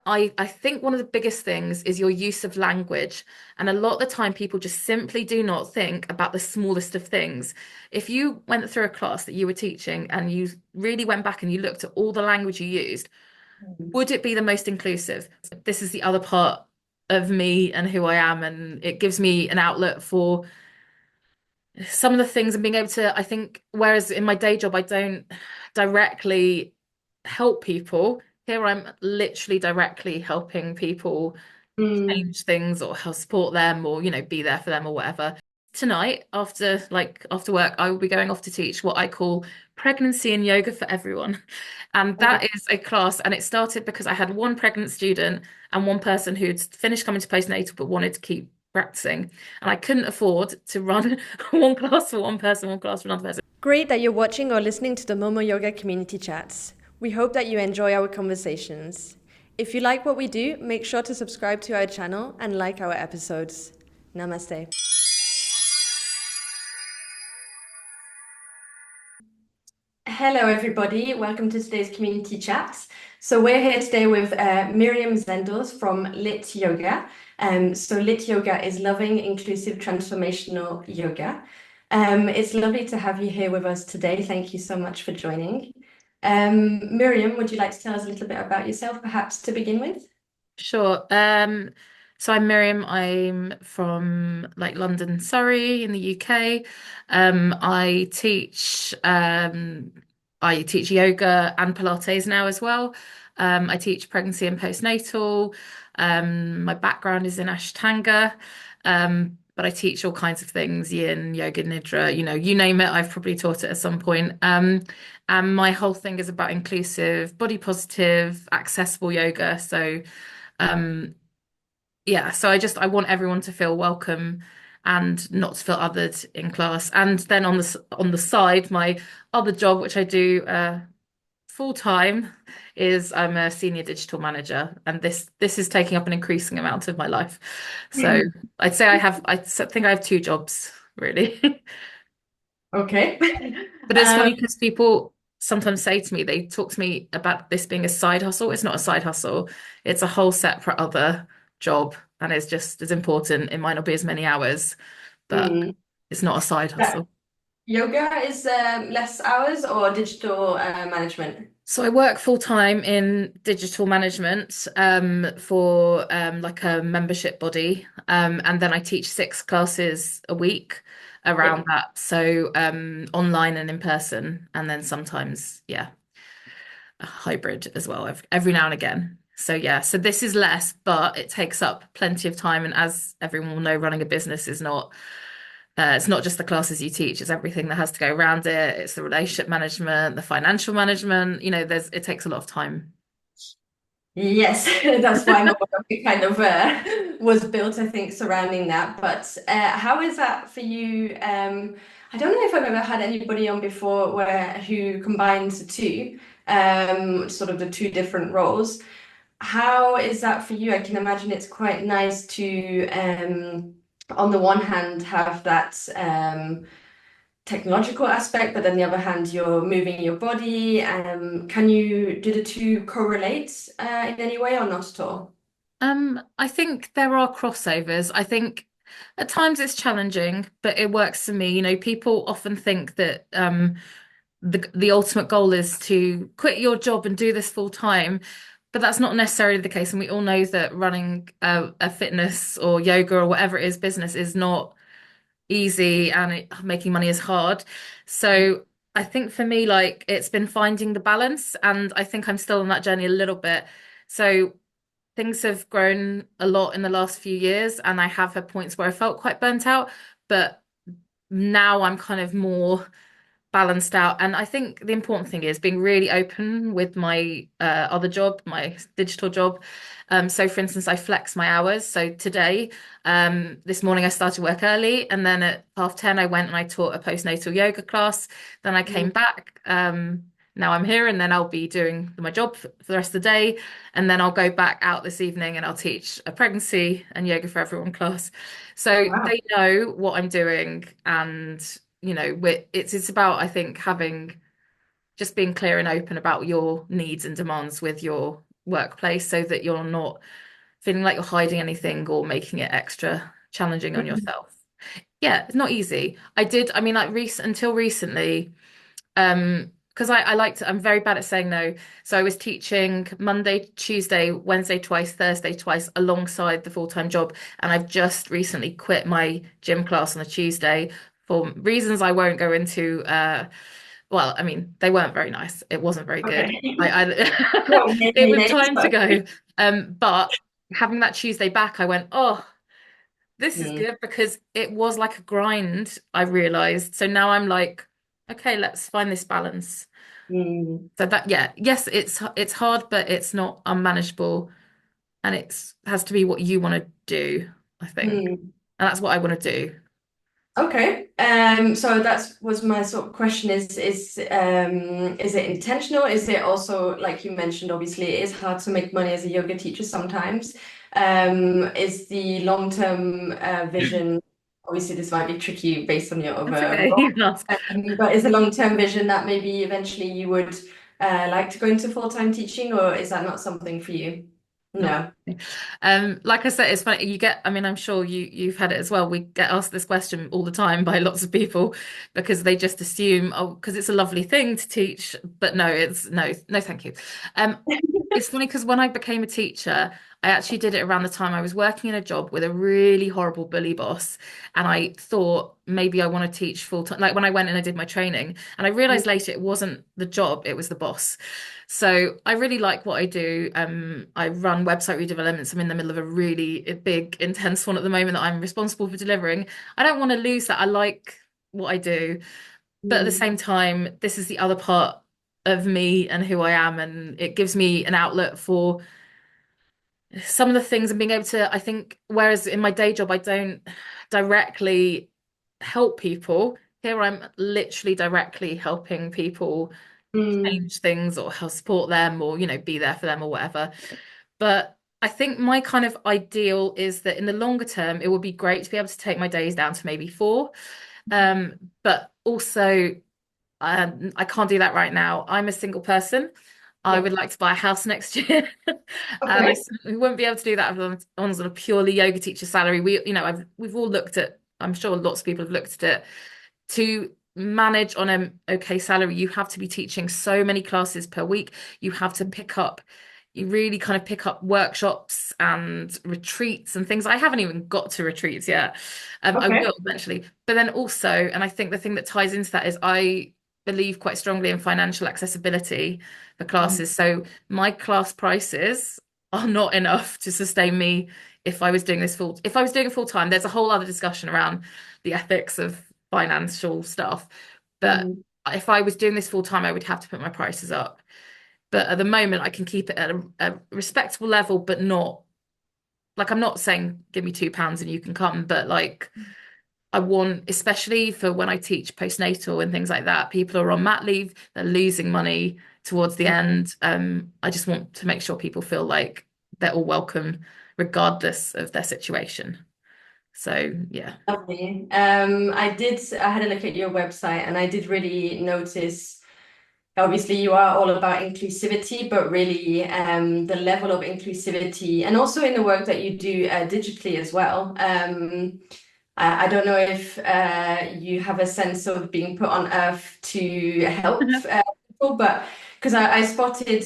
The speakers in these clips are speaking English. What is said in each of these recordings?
I think one of the biggest things is your use of language. And a lot of the time, people just simply do not think about the smallest of things. If you went through a class that you were teaching and you really went back and you looked at all the language you used, would it be the most inclusive? This is the other part of me and who I am, and it gives me an outlet for some of the things and being able to, I think, whereas in my day job, I don't directly help people. Here I'm literally directly helping people Mm. change things or help support them or, be there for them or whatever. Tonight, after work, I will be going off to teach what I call pregnancy and yoga for everyone. And that is a class, and it started because I had one pregnant student and one person who'd finished coming to postnatal but wanted to keep practicing. And I couldn't afford to run one class for one person, one class for another person. Great that you're watching or listening to the Momo Yoga community chats. We hope that you enjoy our conversations. If you like what we do, make sure to subscribe to our channel and like our episodes. Namaste. Hello, everybody. Welcome to today's community chats. So we're here today with Miriam Zendle from Lit Yoga. So Lit Yoga is loving, inclusive, transformational yoga. It's lovely to have you here with us today. Thank you so much for joining. Miriam, would you like to tell us a little bit about yourself, perhaps to begin with? Sure. So I'm Miriam. I'm from like London, Surrey in the UK. I teach yoga and Pilates now as well. I teach pregnancy and postnatal. My background is in Ashtanga. But I teach all kinds of things, yin, yoga, nidra, you name it, I've probably taught it at some point. And my whole thing is about inclusive, body positive, accessible yoga. So um, yeah, so I want everyone to feel welcome and not to feel othered in class. And then on the side, my other job, which I do full time, is I'm a senior digital manager, and this is taking up an increasing amount of my life. So I'd say think I have two jobs really. Okay. But it's funny because people sometimes say to me, they talk to me about this being a side hustle. It's not a side hustle. It's a whole separate other job, and it's just as important. It might not be as many hours, but Mm. it's not a side Yeah. hustle. Yoga is less hours or digital management? So I work full time in digital management for like a membership body, and then I teach 6 classes a week around Okay. that. So online and in person, and then sometimes, yeah, a hybrid as well, every now and again. So yeah, so this is less, but it takes up plenty of time. And as everyone will know, running a business is not it's not just the classes you teach, it's everything that has to go around it. It's the relationship management, the financial management, it takes a lot of time. Yes, that's why Momonoke kind of was built, I think, surrounding that. But how is that for you? I don't know if I've ever had anybody on before who combines the two, sort of the two different roles. How is that for you? I can imagine it's quite nice to, on the one hand, have that technological aspect, but on the other hand, you're moving your body. Do the two correlate in any way or not at all? I think there are crossovers. I think at times it's challenging, but it works for me. People often think that the ultimate goal is to quit your job and do this full time, but that's not necessarily the case. And we all know that running a fitness or yoga or whatever it is business is not easy, and making money is hard. So I think for me, like it's been finding the balance, and I think I'm still on that journey a little bit. So things have grown a lot in the last few years, and I have had points where I felt quite burnt out, but now I'm kind of more balanced out. And I think the important thing is being really open with my other job, my digital job. So for instance, I flex my hours. So today, this morning I started work early, and then at 10:30 I went and I taught a postnatal yoga class. Then I came back. Now I'm here, and then I'll be doing my job for the rest of the day. And then I'll go back out this evening and I'll teach a pregnancy and yoga for everyone class. So Wow. they know what I'm doing, and it's about, I think, having just being clear and open about your needs and demands with your workplace so that you're not feeling like you're hiding anything or making it extra challenging on yourself. Yeah, it's not easy. I mean, like until recently, because I like to, I'm very bad at saying no. So I was teaching Monday, Tuesday, Wednesday twice, Thursday twice alongside the full-time job. And I've just recently quit my gym class on a Tuesday for reasons I won't go into. Well, I mean, they weren't very nice. It wasn't very good. Okay. I Well, name it any was names, time to but go. But having that Tuesday back, I went, oh, this is mm, good because it was like a grind, I realized. So now I'm like, okay, let's find this balance. mm, So that, yeah, yes, it's hard, but it's not unmanageable, and it's has to be what you want to do, I think, mm. and that's what I want to do. Okay. So that was my sort of question is it intentional? Is it also, like you mentioned, obviously it is hard to make money as a yoga teacher sometimes. Is the long-term vision, obviously this might be tricky based on your That's other okay. You role, can ask. but is the long-term vision that maybe eventually you would like to go into full-time teaching, or is that not something for you? Not No. really. Like I said, it's funny. I mean, I'm sure you've had it as well. We get asked this question all the time by lots of people because they just assume, oh, because it's a lovely thing to teach, but no, no, thank you. Um, it's funny because when I became a teacher, I actually did it around the time I was working in a job with a really horrible bully boss, and I thought maybe I want to teach full time. Like when I went and I did my training, and I realized later it wasn't the job, it was the boss. So I really like what I do. I run website redevelopments. I'm in the middle of a really big, intense one at the moment that I'm responsible for delivering. I don't want to lose that. I like what I do, but at the Mm, same time, this is the other part of me and who I am, and it gives me an outlet for some of the things and being able to, I think, whereas in my day job, I don't directly help people. Here I'm literally directly helping people mm, change things or help support them or, be there for them or whatever. But I think my kind of ideal is that in the longer term, it would be great to be able to take my days down to maybe four. But also, I can't do that right now. I'm a single person. I yeah. would like to buy a house next year, and I Okay. certainly wouldn't be able to do that on sort of purely yoga teacher salary. We've all looked at. I'm sure lots of people have looked at it. To manage on an okay salary, you have to be teaching so many classes per week. You have to you really kind of pick up workshops and retreats and things. I haven't even got to retreats yet. I Okay. will eventually. But then also, and I think the thing that ties into that is I believe quite strongly in financial accessibility for classes. So my class prices are not enough to sustain me if I was doing it full time. There's a whole other discussion around the ethics of financial stuff. But Mm. if I was doing this full time, I would have to put my prices up. But at the moment, I can keep it at a respectable level, but not like I'm not saying give me £2 and you can come, but like I want, especially for when I teach postnatal and things like that, people are on mat leave, they're losing money towards the end. I just want to make sure people feel like they're all welcome, regardless of their situation. So yeah. Lovely. I had a look at your website and I did really notice, obviously you are all about inclusivity, but really the level of inclusivity and also in the work that you do digitally as well. I don't know if you have a sense of being put on earth to help people, but because I spotted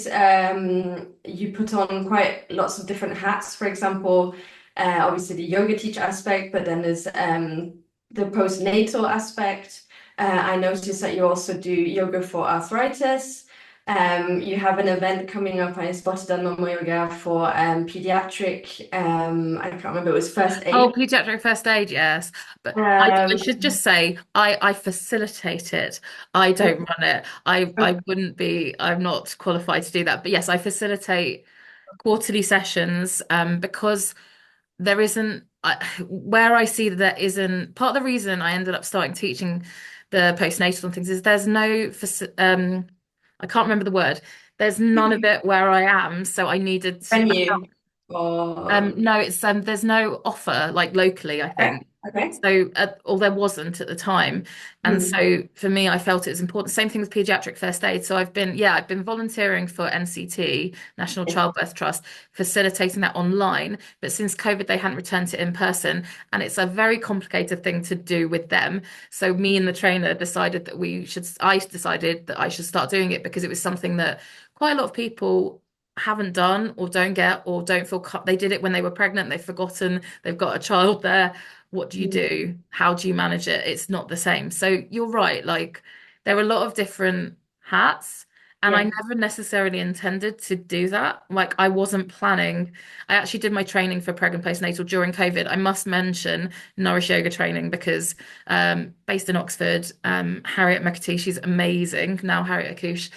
you put on quite lots of different hats. For example, obviously the yoga teacher aspect, but then there's the postnatal aspect. I noticed that you also do yoga for arthritis. You have an event coming up. I spotted on Normal Yoga for pediatric. I can't remember. It was first Oh, aid. pediatric first aid, yes. But I Um, should just say I facilitate it. I don't run it. I wouldn't be, I'm not qualified to do that. But yes, I facilitate quarterly sessions because there isn't where I see that there isn't part of the reason I ended up starting teaching the postnatal and things is there's no I can't remember the word. There's none of it where I am, so I needed venue or no, it's there's no offer like locally, I okay. think. Okay. So, or there wasn't at the time. And Mm. so for me, I felt it was important. Same thing with pediatric first aid. So I've been volunteering for NCT, National Yeah. Childbirth Trust, facilitating that online. But since COVID, they hadn't returned to in person. And it's a very complicated thing to do with them. So me and the trainer decided that I decided that I should start doing it because it was something that quite a lot of people haven't done or don't get or don't feel they did it when they were pregnant, they've forgotten, they've got a child there. What do you Mm. do? How do you manage it? It's not the same. So you're right, like there are a lot of different hats, and I Yeah. never necessarily intended to do that. Like I wasn't planning. I actually did my training for pregnant postnatal during COVID. I must mention Nourish Yoga training because based in Oxford, Harriet McAtee, she's amazing. Now Harriet Akush,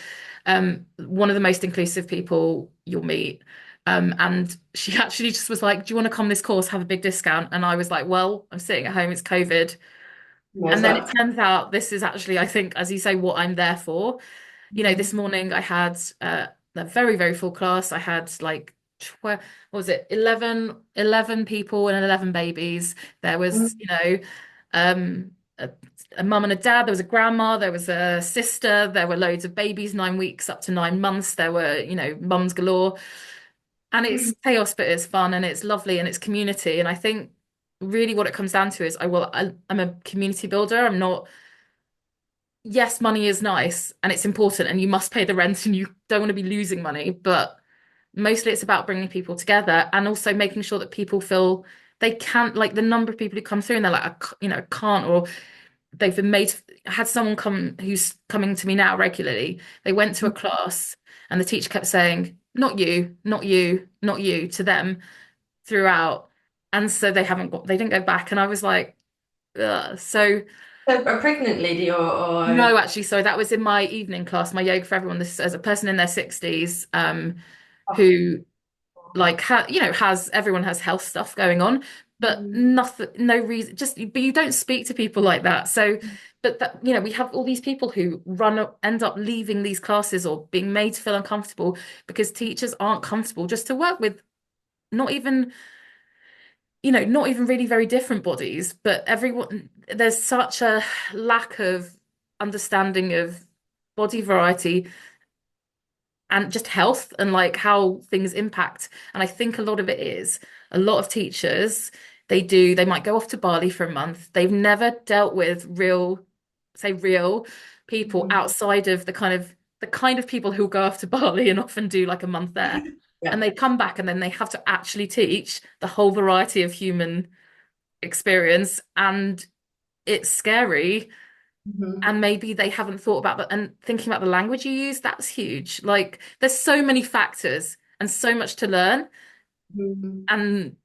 one of the most inclusive people you'll meet. And she actually just was like, "Do you want to come this course, have a big discount?" And I was like, "Well, I'm sitting at home, it's COVID." May as And then it well. turns out this is actually, I think, as you say, what I'm there for. This Mm. morning I had a very, very full class. I had like 12, what was it, 11 people and 11 babies. There was, Mm. um, a mum and a dad, there was a grandma, there was a sister, there were loads of babies, 9 weeks up to 9 months. There were, mums galore. And it's Mm. chaos, but it's fun and it's lovely and it's community. And I think really what it comes down to is I'm a community builder. I'm not, yes, money is nice and it's important and you must pay the rent and you don't want to be losing money, but mostly it's about bringing people together and also making sure that people feel they can't, like the number of people who come through and they're like, can't, or they've been made, I had someone come who's coming to me now regularly. They went to a class and the teacher kept saying, not you, not you, not you to them throughout. And so they didn't go back. And I was like, ugh. So So a pregnant lady or no, actually, so that was in my evening class, my yoga for everyone. This as a person in their 60s, oh, who like has everyone has health stuff going on, but mm, nothing, no reason, just but you don't speak to people like that. So, but that we have all these people who end up leaving these classes or being made to feel uncomfortable because teachers aren't comfortable just to work with not even not even really very different bodies, but everyone, there's such a lack of understanding of body variety and just health and like how things impact. And I think a lot of it is a lot of teachers, they might go off to Bali for a month. They've never dealt with real people mm, outside of the kind of people who go off to Bali and often do like a month there. yeah. And they come back and then they have to actually teach the whole variety of human experience. And it's scary. Mhm. And maybe they haven't thought about that. And thinking about the language you use, that's huge. Like there's so many factors and so much to learn. Mhm. And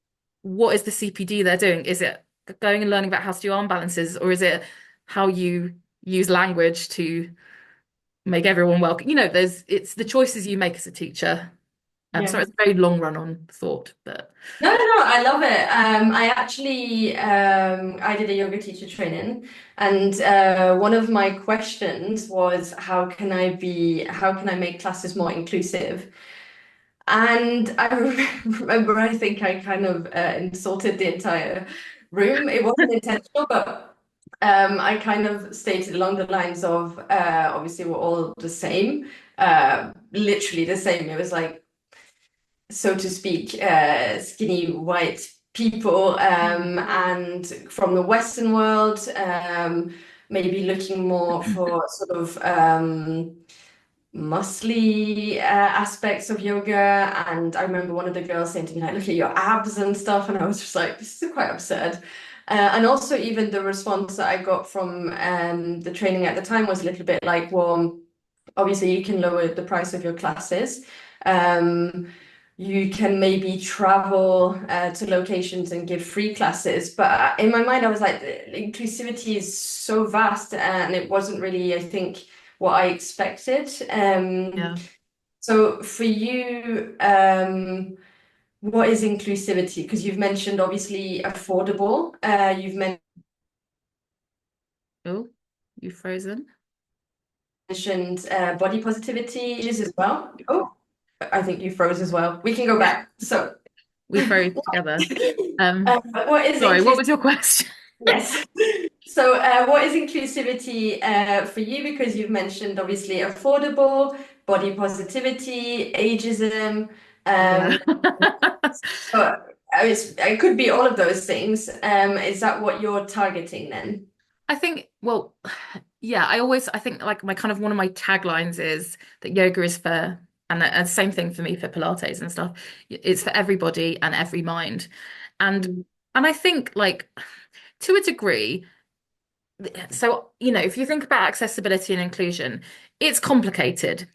what is the CPD they're doing? Is it going and learning about how to do arm balances, or is it how you use language to make everyone welcome? It's the choices you make as a teacher. So Yeah. it's a very long run on thought, but No, no, no, I love it. I actually I did a yoga teacher training, and one of my questions was how can I make classes more inclusive? And I remember I think I kind of insulted the entire room. It wasn't intentional, but I kind of stated along the lines of obviously we're all the same, literally the same. It was like, so to speak, skinny white people, and from the Western world, maybe looking more for sort of muscly aspects of yoga. And I remember one of the girls saying to me, like, look at your abs and stuff. And I was just like, this is quite absurd. And also, even the response that I got from the training at the time was a little bit like, well, obviously, you can lower the price of your classes. Um, you can maybe travel to locations and give free classes. But in my mind, I was like, inclusivity is so vast, and it wasn't really, I think, what I expected. yeah. So for you, what is inclusivity? Because you've mentioned obviously affordable. You've Oh, you frozen? mentioned body positivity is as well. Oh, I think you froze as well. We can go back. So, We froze together. what is Sorry, what inclusive? was your question? Yes. So, what is inclusivity for you? Because you've mentioned obviously affordable, body positivity, ageism. Yeah. Um, but it could be all of those things. Is that what you're targeting then? I think, well, yeah, I think like my kind of one of my taglines is that yoga is for, and same thing for me for Pilates and stuff. It's for everybody and every mind. And Mm, and I think like to a degree, so if you think about accessibility and inclusion, it's complicated.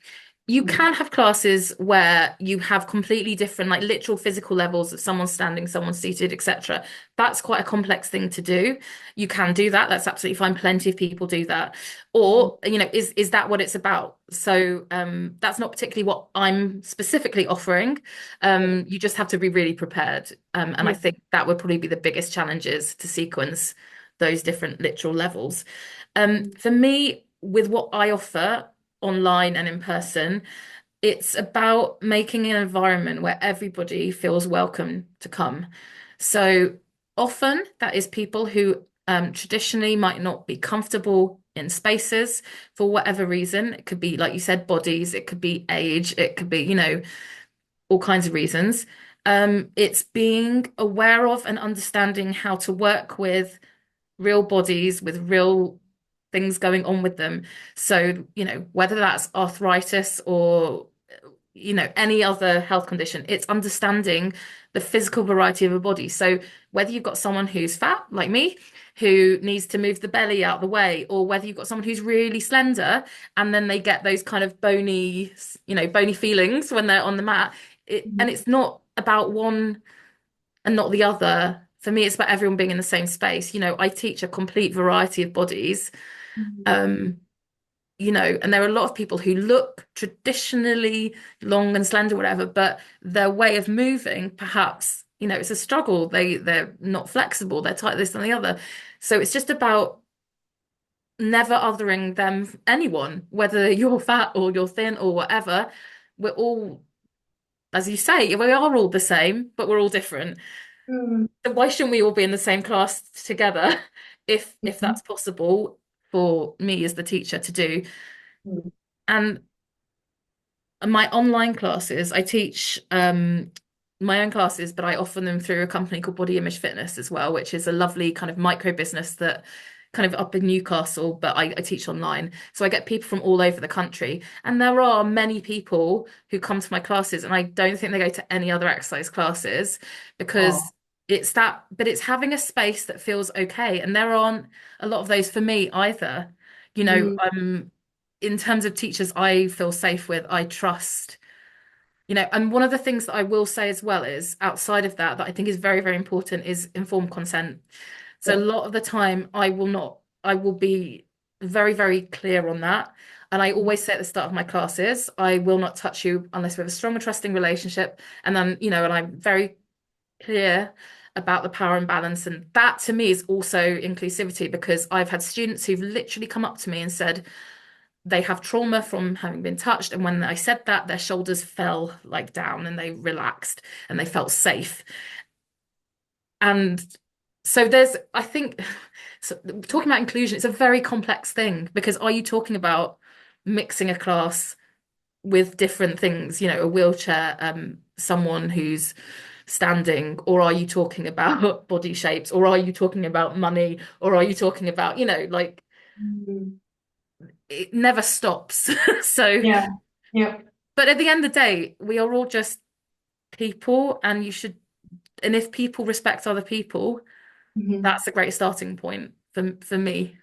You mm, can have classes where you have completely different, like literal physical levels of someone standing, someone seated, etc. That's quite a complex thing to do. You can do that. That's absolutely fine. Plenty of people do that. mm, Or, is that what it's about? So that's not particularly what I'm specifically offering. You just have to be really prepared. And I yeah. think that would probably be the biggest challenges to sequence those different literal levels. Mm, For me, with what I offer online and in person, it's about making an environment where everybody feels welcome to come. So often that is people who traditionally might not be comfortable in spaces for whatever reason. It could be, like you said, bodies, it could be age, it could be, all kinds of reasons. It's being aware of and understanding how to work with real bodies with real things going on with them. So, whether that's arthritis or, any other health condition, it's understanding the physical variety of a body. So, whether you've got someone who's fat, like me, who needs to move the belly out of the way, or whether you've got someone who's really slender and then they get those kind of bony feelings when they're on the mat. And mm, it's not about one and not the other. For me, it's about everyone being in the same space. I teach a complete variety of bodies. mm, Um, and there are a lot of people who look traditionally long and slender, whatever, but their way of moving, perhaps, it's a struggle. They're not flexible, they're tight, this and the other. So it's just about never othering them, anyone, whether you're fat or you're thin or whatever. We're all, as you say, we are all the same, but we're all different. mm, So why shouldn't we all be in the same class together if mhm, that's possible for me as the teacher to do? mm. And my online classes, I teach my own classes, but I offer them through a company called Body Image Fitness as well, which is a lovely kind of micro business that kind of up in Newcastle, but I teach online. So I get people from all over the country. And there are many people who come to my classes, and I don't think they go to any other exercise classes because Oh. but it's having a space that feels okay. And there aren't a lot of those for me either. You know, Mm, in terms of teachers I feel safe with, I trust, and one of the things that I will say as well is outside of that I think is very, very important is informed consent. So a yeah. lot of the time I will be very, very clear on that. And I always say at the start of my classes, I will not touch you unless we have a strong and trusting relationship. And then, and I'm very clear about the power imbalance. And that to me is also inclusivity because I've had students who've literally come up to me and said, they have trauma from having been touched. And when I said that, their shoulders fell like down and they relaxed and they felt safe. And so I think, so talking about inclusion, it's a very complex thing because are you talking about mixing a class with different things, a wheelchair, someone who's standing, or are you talking about body shapes, or are you talking about money, or are you talking about, like Mm, it never stops. So, yeah. Yeah. but at the end of the day, we are all just people, and if people respect other people, Mhm. that's a great starting point for me.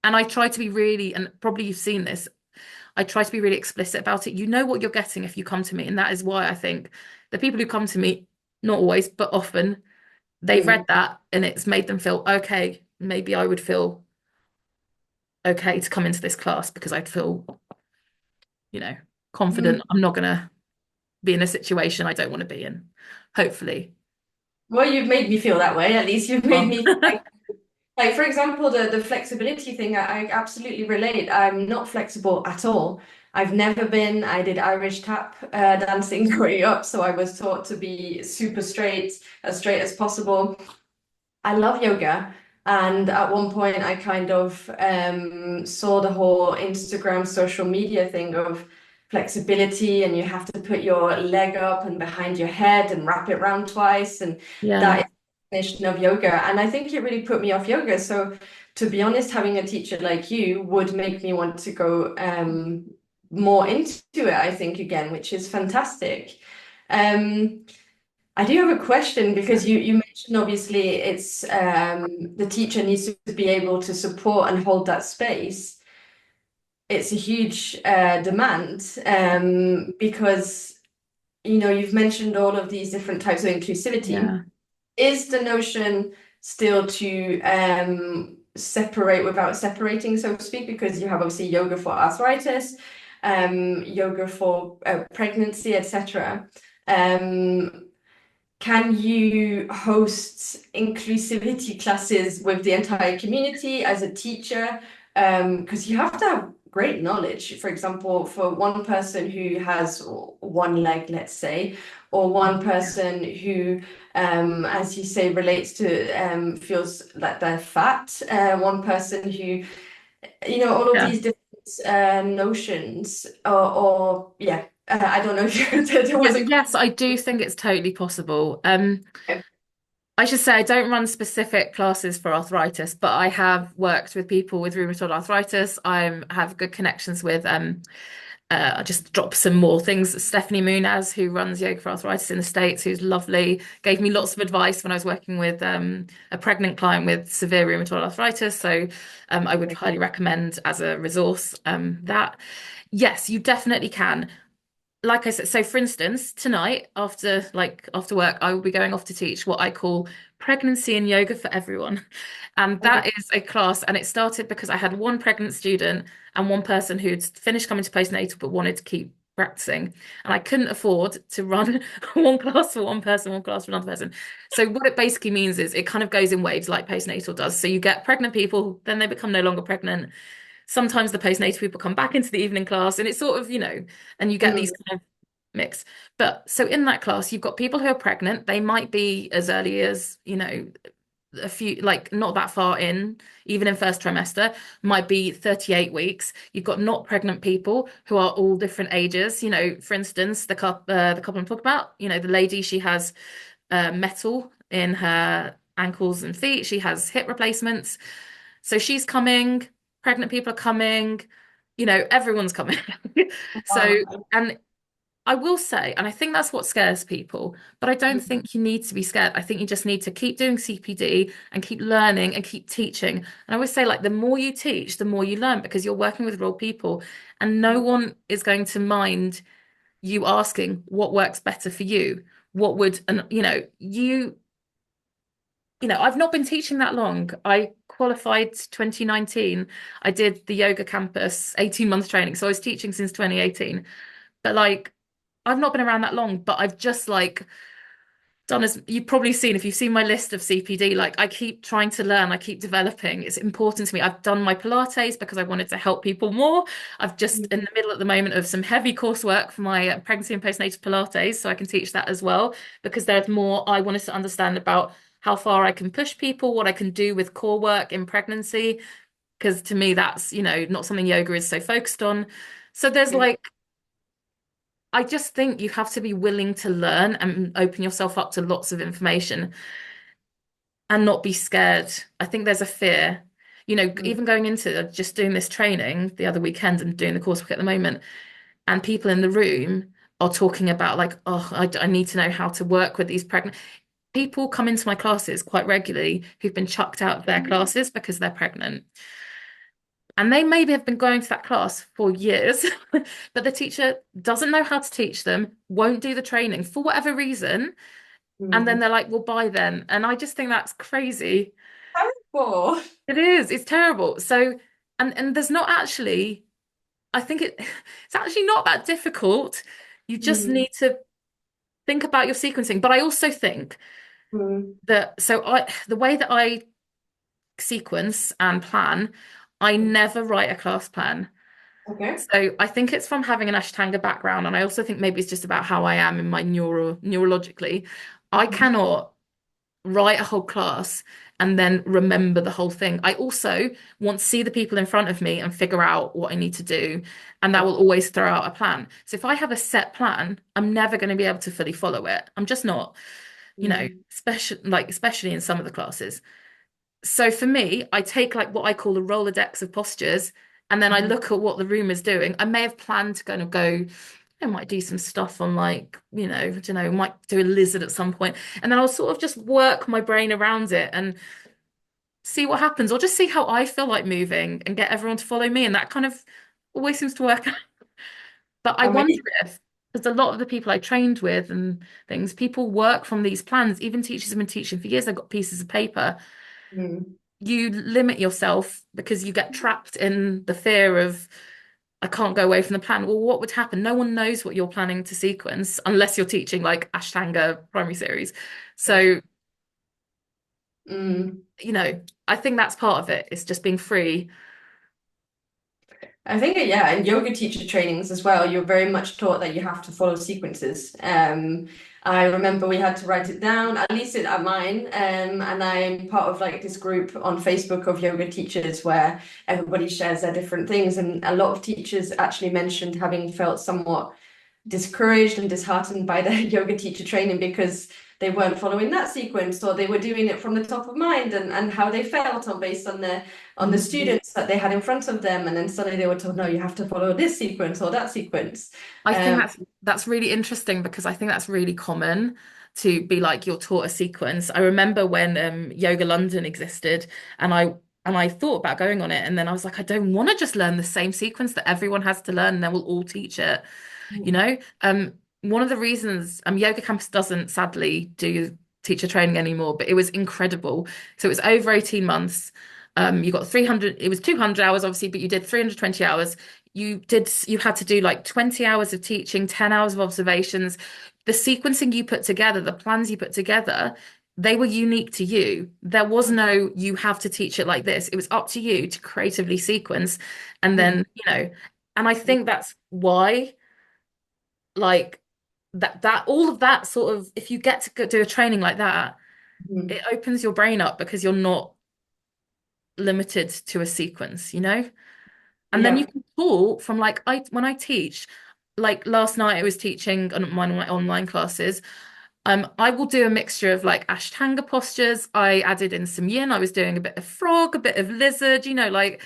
And I try to be really, and probably you've seen this, I try to be really explicit about it. You know what you're getting if you come to me, and that is why I think the people who come to me, not always, but often, they've read Mm, that and it's made them feel, okay, maybe I would feel okay to come into this class because I'd feel, you know, mm. confident. I'm not gonna be in a situation I don't want to be in, hopefully. Well, you've made me feel that way. At least you've made Well, me like for example, the flexibility thing, I absolutely relate. I'm not flexible at all. I've never been. I did Irish tap dancing growing up, so I was taught to be super straight as possible. I love yoga. And at one point, I kind of saw the whole Instagram social media thing of flexibility, and you have to put your leg up and behind your head and wrap it around twice. And that Yeah, is the definition of yoga. And I think it really put me off yoga. So, to be honest, having a teacher like you would make me want to go more into it, I think, again, which is fantastic. Um, I do have a question yeah, because you mentioned obviously it's the teacher needs to be able to support and hold that space. It's a huge demand because you've mentioned all of these different types of inclusivity. yeah, Is the notion still to separate without separating, so to speak? Because you have obviously yoga for arthritis, yoga for pregnancy, etc. Can you host inclusivity classes with the entire community as a teacher? Because you have to have great knowledge. For example, for one person who has one leg, let's say, or one person who, as you say, relates to feels that they're fat. One person who, all of yeah. these different notions, or yeah, I don't know if there Yeah, was a. yes, I do think it's totally possible. I should say I don't run specific classes for arthritis, but I have worked with people with rheumatoid arthritis. I have good connections with I'll just drop some more things. Stephanie Munaz, who runs Yoga for Arthritis in the States, who's lovely, gave me lots of advice when I was working with a pregnant client with severe rheumatoid arthritis. So I would highly recommend as a resource that. Yes, you definitely can. Like I said, so for instance, tonight after work, I will be going off to teach what I call pregnancy and yoga for everyone. And that Okay. is a class, and it started because I had one pregnant student and one person who'd finished coming to postnatal but wanted to keep practicing. And I couldn't afford to run one class for one person, one class for another person. So what it basically means is it kind of goes in waves like postnatal does. So you get pregnant people, then they become no longer pregnant. Sometimes the postnatal people come back into the evening class, and it's sort of, and you get these Mm, kind of mix. But so in that class, you've got people who are pregnant. They might be as early as, a few, like not that far in, even in first trimester, might be 38 weeks. You've got not pregnant people who are all different ages. For instance, the couple I'm talking about, the lady, she has metal in her ankles and feet. She has hip replacements. So she's coming, pregnant people are coming, everyone's coming. So, wow. and I will say, and I think that's what scares people, but I don't think you need to be scared. I think you just need to keep doing CPD and keep learning and keep teaching. And I always say, like, the more you teach, the more you learn because you're working with real people, and no one is going to mind you asking what works better for you. What would, and I've not been teaching that long. I qualified 2019. I did the yoga campus 18-month training. So I was teaching since 2018. But like, I've not been around that long, but I've just like done as you've probably seen if you've seen my list of CPD, like I keep trying to learn, I keep developing. It's important to me. I've done my Pilates because I wanted to help people more. I've just in the middle at the moment of some heavy coursework for my pregnancy and postnatal Pilates, so I can teach that as well because there's more I wanted to understand about how far I can push people, what I can do with core work in pregnancy, because to me that's, not something yoga is so focused on. So there's like I just think you have to be willing to learn and open yourself up to lots of information and not be scared. I think there's a fear. Even going into just doing this training the other weekend and doing the coursework at the moment, and people in the room are talking about like, oh, I need to know how to work with these pregnant people come into my classes quite regularly who've been chucked out of their classes because they're pregnant. And they maybe have been going to that class for years, but the teacher doesn't know how to teach them, won't do the training for whatever reason. And then Mm. they're like, well, bye then. And I just think that's crazy. Terrible. It is, it's terrible. So, and there's not actually, I think it's actually not that difficult. You just Mm, need to think about your sequencing. But I also think mm, that, so the way that I sequence and plan, I never write a class plan. okay. So I think it's from having an Ashtanga background, and I also think maybe it's just about how I am in my neurologically. I cannot write a whole class and then remember the whole thing. I also want to see the people in front of me and figure out what I need to do. And that Yeah. will always throw out a plan. So if I have a set plan, I'm never going to be able to fully follow it. I'm just not, Mm. especially in some of the classes. So for me, I take like what I call the Rolodex of postures, and then I Mhm. look at what the room is doing. I may have planned to kind of go, I might do some stuff on like, I don't know, might do a lizard at some point, and then I'll sort of just work my brain around it and see what happens, or just see how I feel like moving and get everyone to follow me, and that kind of always seems to work out. But I wonder Amazing. if, because a lot of the people I trained with and things, people work from these plans. Even teachers have been teaching for years, they've got pieces of paper. Mm. You limit yourself because you get trapped in the fear of I can't go away from the plan. Well, what would happen? No one knows what you're planning to sequence unless you're teaching like Ashtanga primary series. So, Mm. I think that's part of it. It's just being free. I think, yeah, in yoga teacher trainings as well, you're very much taught that you have to follow sequences. I remember we had to write it down, at least at mine, and I'm part of like this group on Facebook of yoga teachers where everybody shares their different things, and a lot of teachers actually mentioned having felt somewhat discouraged and disheartened by their yoga teacher training because they weren't following that sequence or they were doing it from the top of mind and how they felt on based on the Mhm. students that they had in front of them and then suddenly they were told no you have to follow this sequence or that sequence. I think um that's really interesting because I think that's really common to be like you're taught a sequence. I remember when Yoga London existed and I thought about going on it and then I was like, I don't want to just learn the same sequence that everyone has to learn and then we'll all teach it, you know? One of the reasons Yoga Campus doesn't sadly do teacher training anymore, but it was incredible. So it was over 18 months. You got 300, it was 200 hours obviously, but you did 320 hours. You had to do like 20 hours of teaching, 10 hours of observations. The sequencing you put together, the plans you put together, they were unique to you. There was no, you have to teach it like this. It was up to you to creatively sequence. And then, and I think that's why, like, that all of that sort of, if you get to do a training like that, it opens your brain up because you're not limited to a sequence, And then you yeah. can pull from like I when I teach, like last night I was teaching on my online classes. I will do a mixture of like Ashtanga postures. I added in some yin. I was doing a bit of frog, a bit of lizard, like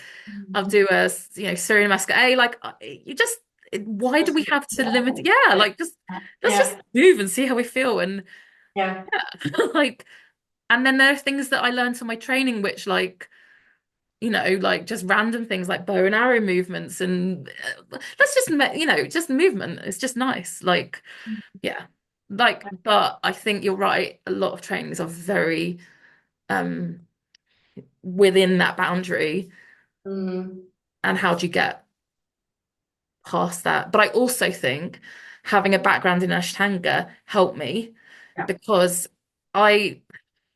I'll do a Surya Namaskar A. Like you just why do we have to limit? Yeah, like just let's just Yeah, move and see how we feel. And yeah. yeah, like and then there are things that I learned on my training which like like just random things like bow and arrow movements and let's just, just movement. It's just nice. Like, yeah. Like, but I think you're right. A lot of trainings are very um within that boundary. Mm. And how do you get past that? But I also think having a background in Ashtanga helped me Yeah. because I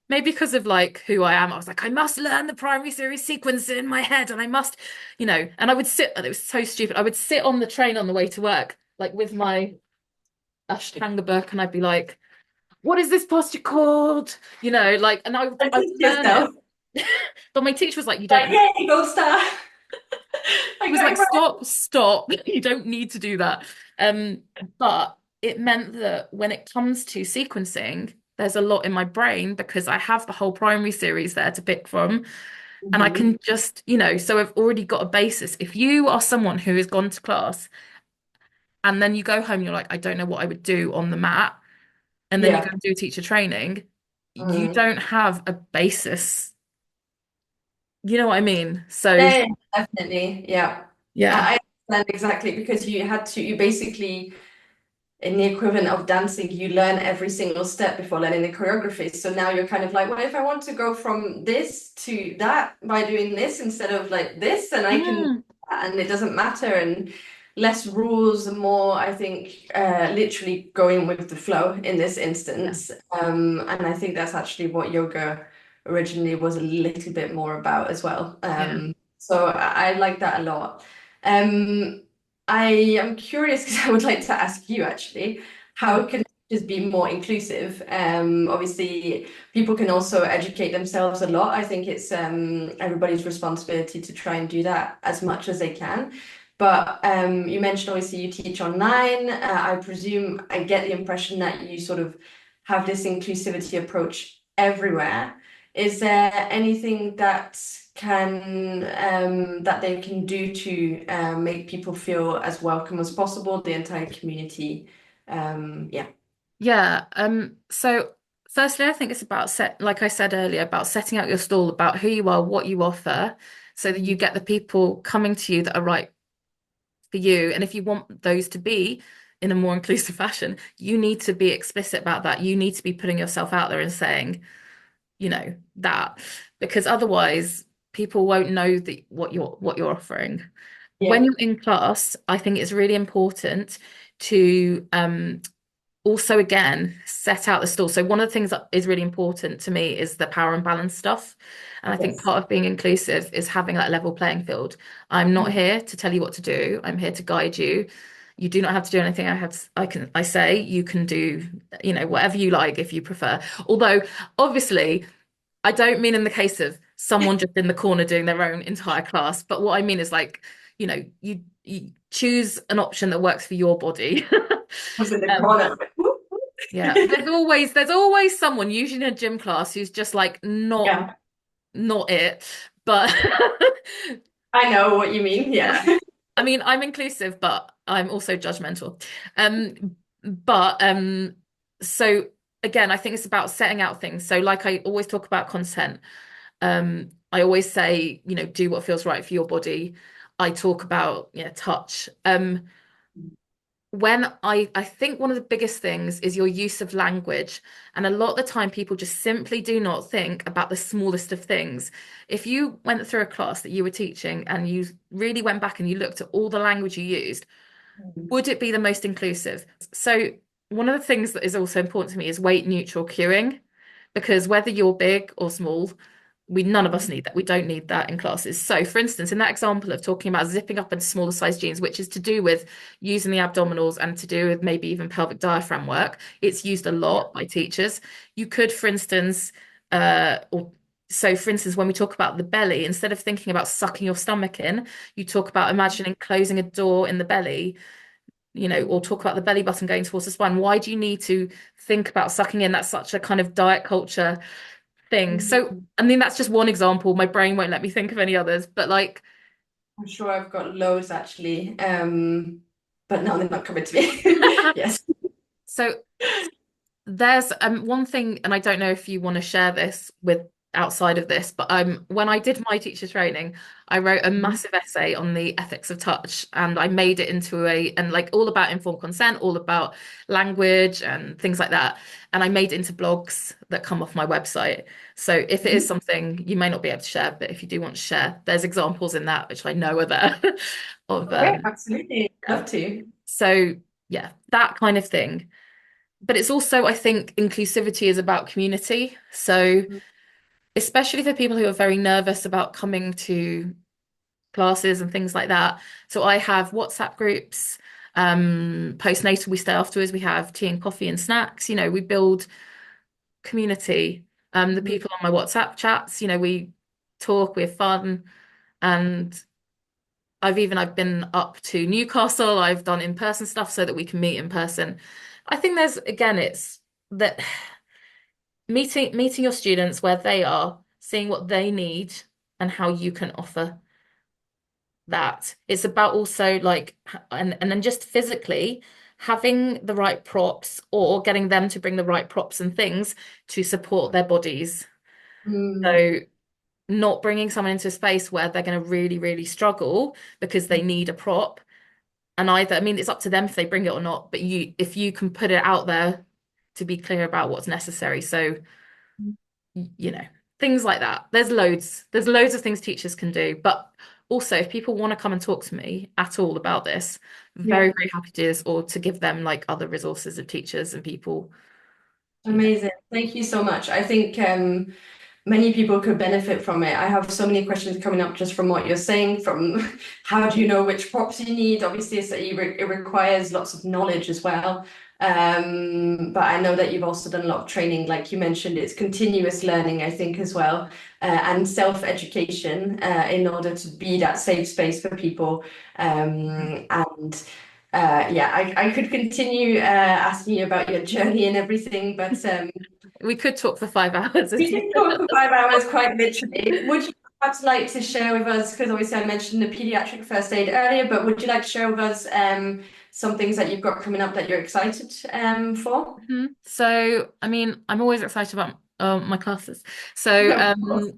maybe because of like who I am, I was like, I must learn the primary series sequence in my head, and I must, and I would sit, and it was so stupid. I would sit on the train on the way to work, like with my Ashtanga book, and I'd be like, what is this posture called? Like, and And I would teach learn it. yourself But my teacher was like, you like don't, hey gold star. he I was got like, it right. stop, you don't need to do that. But it meant that when it comes to sequencing, there's a lot in my brain because I have the whole primary series there to pick from. And I Mhm. can just, so I've already got a basis. If you are someone who has gone to class and then you go home, you're like, I don't know what I would do on the mat, and then you go Yeah. and do teacher training, you Mm. don't have a basis. You know what I mean? So, Yeah, definitely. Yeah. yeah. I understand exactly because you basically, in the equivalent of dancing, you learn every single step before learning the choreography. So now you're kind of like, well, if I want to go from this to that by doing this instead of like this, and I can, Mm, and it doesn't matter, and less rules and more, I think, literally going with the flow in this yeah. instance. And I think that's actually what yoga originally was a little bit more about as well. Yeah. So I like that a lot. I am curious because I would like to ask you actually, how Mm. can just be more inclusive. Obviously, people can also educate themselves a lot. I think it's everybody's responsibility to try and do that as much as they can. But you mentioned obviously you teach online. I presume I get the impression that you sort of have this inclusivity approach everywhere. Is there anything that can that they can do to make people feel as welcome as possible, the entire community? Yeah. Yeah. So firstly, I think it's about like I said earlier, about setting out your stall, about who you are, what you offer, so that you get the people coming to you that are right for you. And if you want those to be in a more inclusive fashion, you need to be explicit about that. You need to be putting yourself out there and saying, that, because otherwise people won't know that what you're offering. When Yeah. you're in class, I think it's really important to also again set out the stall. So one of the things that is really important to me is the power and balance stuff. And I think Yes. part of being inclusive is having that level playing field. I'm not here to tell you what to do. I'm here to guide you. You do not have to do anything I say. You can do, whatever you like if you prefer. Although obviously I don't mean in the case of someone just in the corner doing their own entire class, but what I mean is like, you choose an option that works for your body. Was in the Um, corner. yeah, there's always someone, usually in a gym class, who's just like not Yeah, not it. But I know what you mean. yeah, Yeah. I mean, I'm inclusive, but I'm also judgmental. But so again, I think it's about setting out things. So like I always talk about consent. I always say, do what feels right for your body. I talk about, touch. When I think one of the biggest things is your use of language. And a lot of the time, people just simply do not think about the smallest of things. If you went through a class that you were teaching and you really went back and you looked at all the language you used, would it be the most inclusive? So, one of the things that is also important to me is weight neutral cueing, because whether you're big or small, none of us need that. We don't need that in classes. So, for instance, in that example of talking about zipping up into smaller size jeans, which is to do with using the abdominals and to do with maybe even pelvic diaphragm work, it's used a Yeah. lot by teachers. You could, for instance, or so for instance, when we talk about the belly, instead of thinking about sucking your stomach in, you talk about imagining closing a door in the belly, or talk about the belly button going towards the spine. Why do you need to think about sucking in? That's such a kind of diet culture thing. So, Mhm. I mean, that's just one example. My brain won't let me think of any others, but like, I'm sure I've got loads actually. But no, they're not coming to me. Yes. so there's one thing, and I don't know if you want to share this with outside of this, but when I did my teacher training, I wrote a Mhm. massive essay on the ethics of touch, and I made it into and like all about informed consent, all about language and things like that. And I made it into blogs that come off my website. So if it is Mhm. something you may not be able to share, but if you do want to share, there's examples in that which I know are there of Okay, absolutely. yeah. Love to. So yeah, that kind of thing. But it's also, I think, inclusivity is about community. So, especially for people who are very nervous about coming to classes and things like that. So, I have WhatsApp groups. Postnatal, we stay afterwards. We have tea and coffee and snacks. We build community. The Mhm. people on my WhatsApp chats, we talk, we have fun. And I've been up to Newcastle. I've done in-person stuff so that we can meet in person. I think it's that meeting your students where they are, seeing what they need and how you can offer that. It's about also like and then just physically having the right props or getting them to bring the right props and things to support their bodies. Mm. So not bringing someone into a space where they're going to really, really struggle because they need a prop. And I mean, it's up to them if they bring it or not, but if you can put it out there to be clear about what's necessary. So you know, things like that. There's loads of things teachers can do. But also, if people want to come and talk to me at all about this, very, Yeah. very happy to do this or to give them like other resources of teachers and people, you know. Amazing. Thank you so much. I think many people could benefit from it. I have so many questions coming up just from what you're saying, from how do you know which props you need? Obviously, it requires lots of knowledge as well. But I know that you've also done a lot of training, like you mentioned, it's continuous learning, I think, as well, and self-education in order to be that safe space for people. And yeah, I could continue asking you about your journey and everything, but We could talk for 5 hours we if you. can talk for 5 hours quite literally. Would you perhaps like to share with us, because obviously I mentioned the pediatric first aid earlier, but would you like to share with us some things that you've got coming up that you're excited for? So, I mean, I'm always excited about my classes. So, Of course.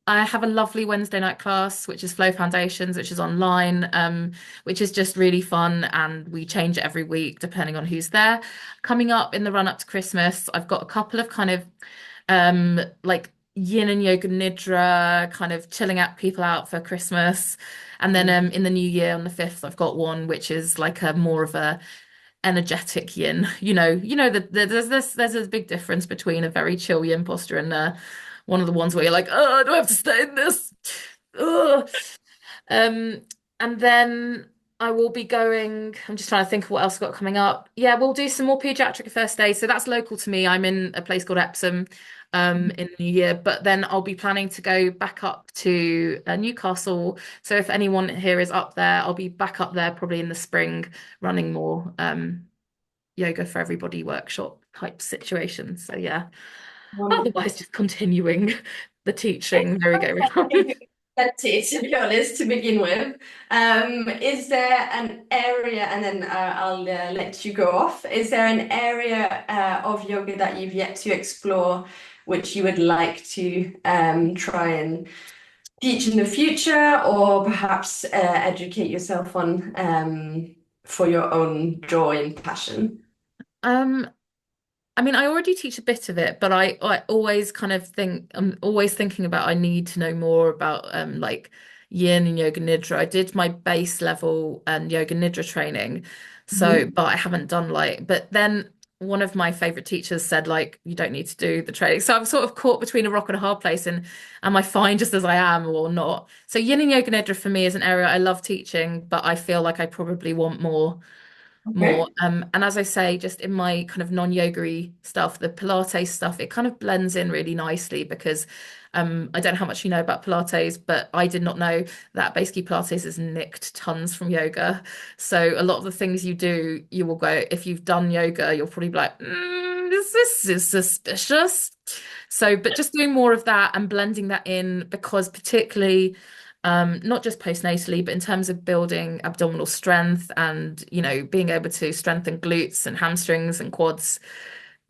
I have a lovely Wednesday night class, which is Flow Foundations, which is online, which is just really fun, and we change it every week depending on who's there. Coming up in the run up to Christmas, I've got a couple of kind of like yin and yoga nidra, kind of chilling out people out for Christmas. And then in the new year on the 5th, I've got one which is like a more of a energetic yin. That there's a big difference between a very chill yin posture and one of the ones where you're like, oh, do I have to stay in this? Ugh. Um, and then I will be going. I'm just trying to think of what else I've got coming up. Yeah, we'll do some more pediatric first aid. So that's local to me. I'm in a place called Epsom, in the new year. But then I'll be planning to go back up to Newcastle. So if anyone here is up there, I'll be back up there probably in the spring, running more yoga for everybody workshop type situations. So yeah. Otherwise, Wonderful. just continuing the teaching merry-go-round. Plenty, to be honest, to begin with. Is there an area, and then I'll let you go off. Is there an area of yoga that you've yet to explore, which you would like to try and teach in the future, or perhaps educate yourself on for your own joy and passion? Um, I mean, I already teach a bit of it, but I always kind of think I'm always thinking about I need to know more about like yin and yoga nidra. I did my base level and yoga nidra training, so Mhm. but I haven't done like. But then one of my favorite teachers said like you don't need to do the training. So I'm sort of caught between a rock and a hard place, and am I fine just as I am or not? So yin and yoga nidra for me is an area I love teaching, but I feel like I probably want more. Okay. And as I say, just in my kind of non-yoga stuff, the Pilates stuff, it kind of blends in really nicely because I don't know how much you know about Pilates, but I did not know that basically Pilates has nicked tons from yoga. So a lot of the things you do, you will go, if you've done yoga, you'll probably be like, this is suspicious. So, but just doing more of that and blending that in because particularly not just postnatally, but in terms of building abdominal strength and, being able to strengthen glutes and hamstrings and quads,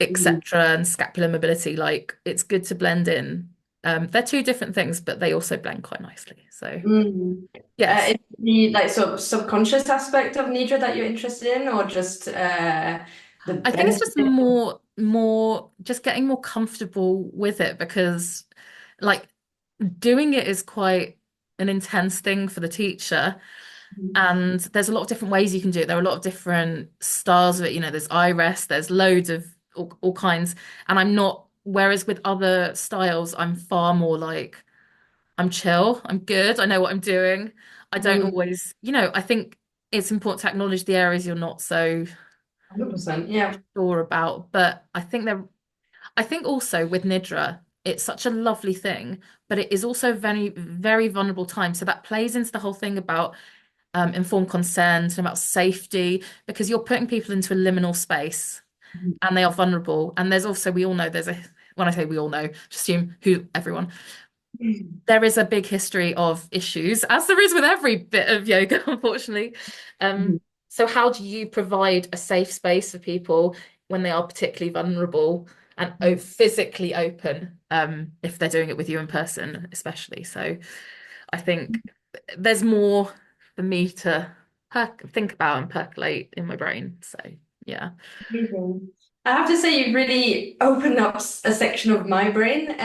Mhm. etc., and scapular mobility, like it's good to blend in. They're two different things, but they also blend quite nicely. So, Mm. yes, Is the like sort of subconscious aspect of Nidra that you're interested in, or just the I think it's benefit? just more just getting more comfortable with it because, like, doing it is quite an intense thing for the teacher. And there's a lot of different ways you can do it. There are a lot of different styles of it. There's eye rest, there's loads of all kinds. And I'm not, whereas with other styles, I'm far more like, I'm chill, I'm good, I know what I'm doing. I don't Mm, always, I think it's important to acknowledge the areas you're not so 100%. Yeah. sure about. But I think also with Nidra, it's such a lovely thing, but it is also very, very vulnerable time. So that plays into the whole thing about informed consent and about safety because you're putting people into a liminal space and they are vulnerable. And there's also, we all know when I say we all know, just assume everyone, there is a big history of issues, as there is with every bit of yoga, unfortunately. Um, so how do you provide a safe space for people when they are particularly vulnerable and physically open, if they're doing it with you in person, especially? So I think there's more for me to think about and percolate in my brain. So yeah. Amazing. I have to say, you've really opened up a section of my brain.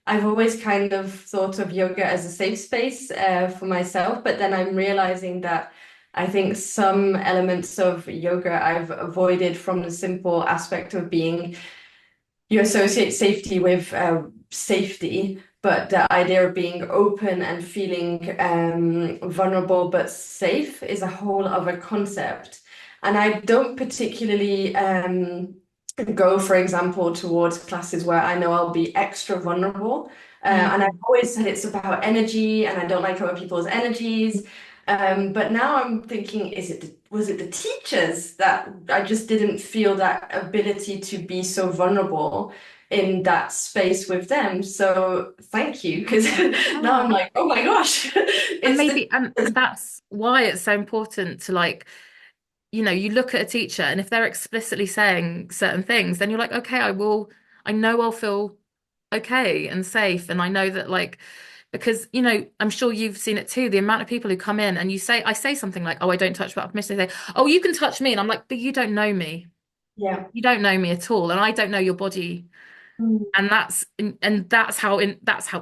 I've always kind of thought of yoga as a safe space for myself, but then I'm realizing that I think some elements of yoga I've avoided from the simple aspect of being you associate safety with safety, but the idea of being open and feeling vulnerable but safe is a whole other concept. And I don't particularly go, for example, towards classes where I know I'll be extra vulnerable. And I've Mm. always said it's about energy, and I don't like other people's energies. But now I'm thinking, was it the teachers that I just didn't feel that ability to be so vulnerable in that space with them? So thank you, because now I'm Yeah. like, oh my gosh, And it's the maybe, and that's why it's so important to like, you look at a teacher and if they're explicitly saying certain things, then you're like, okay, I know I'll feel okay and safe. And I know that like, because, I'm sure you've seen it too, the amount of people who come in and I say something like, oh, I don't touch without permission. They say, oh, you can touch me. And I'm like, but you don't know me. yeah. You don't know me at all. And I don't know your body. Mm. And that's how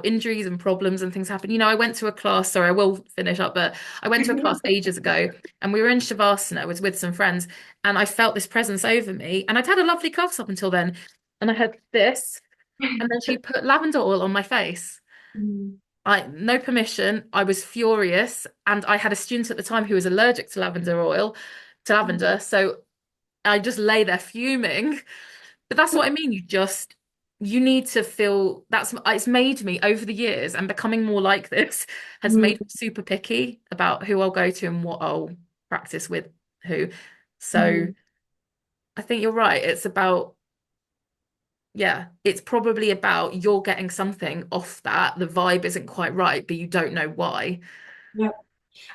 injuries and problems and things happen. I went to a class, sorry, I will finish up, but I went to a class ages ago and we were in Shavasana, was with some friends, and I felt this presence over me. And I'd had a lovely class up until then. And I had this, and then she put lavender oil on my face. Mm. I no permission. I was furious. And I had a student at the time who was allergic to lavender. So I just lay there fuming. But that's what I mean. You need to feel it's made me over the years and becoming more like this has Mm. made me super picky about who I'll go to and what I'll practice with who. So Mm. I think you're right. Yeah, it's probably about you're getting something off that. The vibe isn't quite right, but you don't know why. Yeah.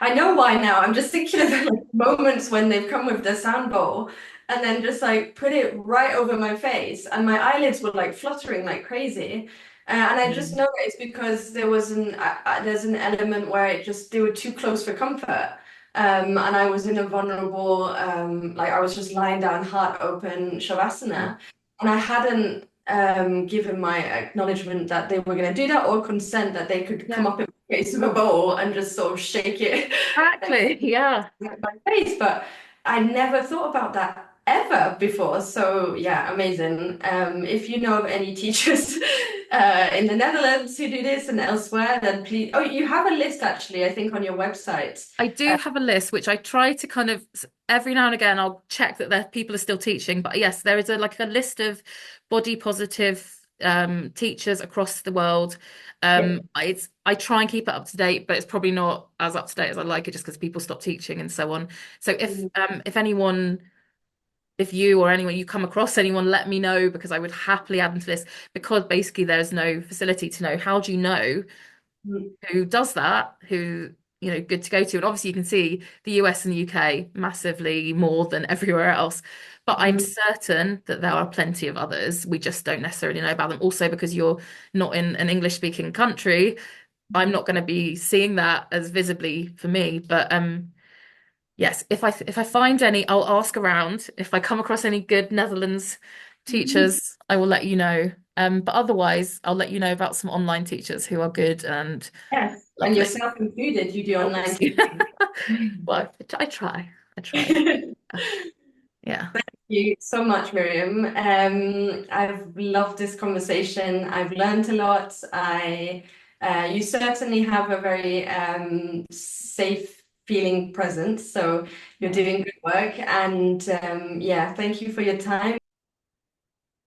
I know why now. I'm just thinking of like moments when they've come with the sound bowl and then just like put it right over my face, and my eyelids were like fluttering like crazy. And I just Mm. know it's because there's an element where they were too close for comfort. And I was in a vulnerable, like I was just lying down, heart open, Mm. shavasana, and I hadn't given my acknowledgement that they were going to do that, or consent that they could come Yeah, up in the face of a bowl and just sort of shake it exactly. Yeah. at my face. But I never thought about that ever before. So yeah, amazing. If you know of any teachers in the Netherlands who do this and elsewhere, then please. Oh, you have a list actually, I think, on your website. I do have a list, which I try to kind of every now and again I'll check that there people are still teaching. But yes, there is a list of body positive teachers across the world. Yeah. I try and keep it up to date, but it's probably not as up to date as I like it just because people stop teaching and so on. So if you or anyone you come across anyone, let me know because I would happily add them to this because basically there's no facility to know. How do you know Mm. who does that, good to go to. And obviously you can see the US and the UK massively more than everywhere else. But I'm Mm. certain that there are plenty of others. We just don't necessarily know about them. Also, because you're not in an English speaking country, I'm not going to be seeing that as visibly for me. But yes, if I find any, I'll ask around. If I come across any good Netherlands teachers, I will let you know. But otherwise, I'll let you know about some online teachers who are good and Yes, and lovely. yourself included, you do online Obviously. teaching. Well, I try. I try. Yeah. You so much, Miriam. I've loved this conversation. I've learned a lot. You certainly have a very safe feeling presence, so you're Yeah. doing good work. And yeah, thank you for your time.